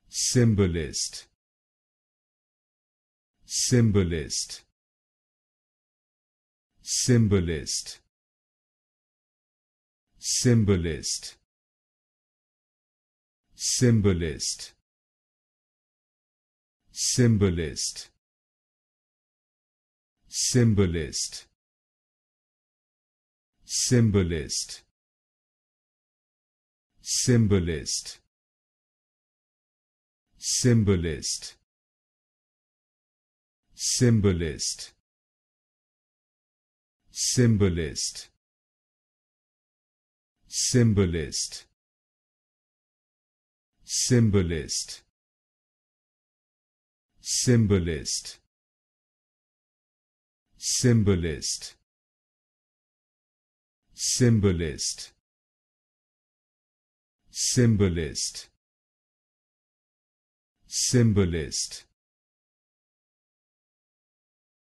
Cymbalist, Cymbalist, Cymbalist, Cymbalist, Cymbalist, Cymbalist, Cymbalist, Cymbalist, Cymbalist, Cymbalist, Cymbalist, Cymbalist, Cymbalist, Cymbalist, Cymbalist, Cymbalist, Cymbalist, Cymbalist, Cymbalist,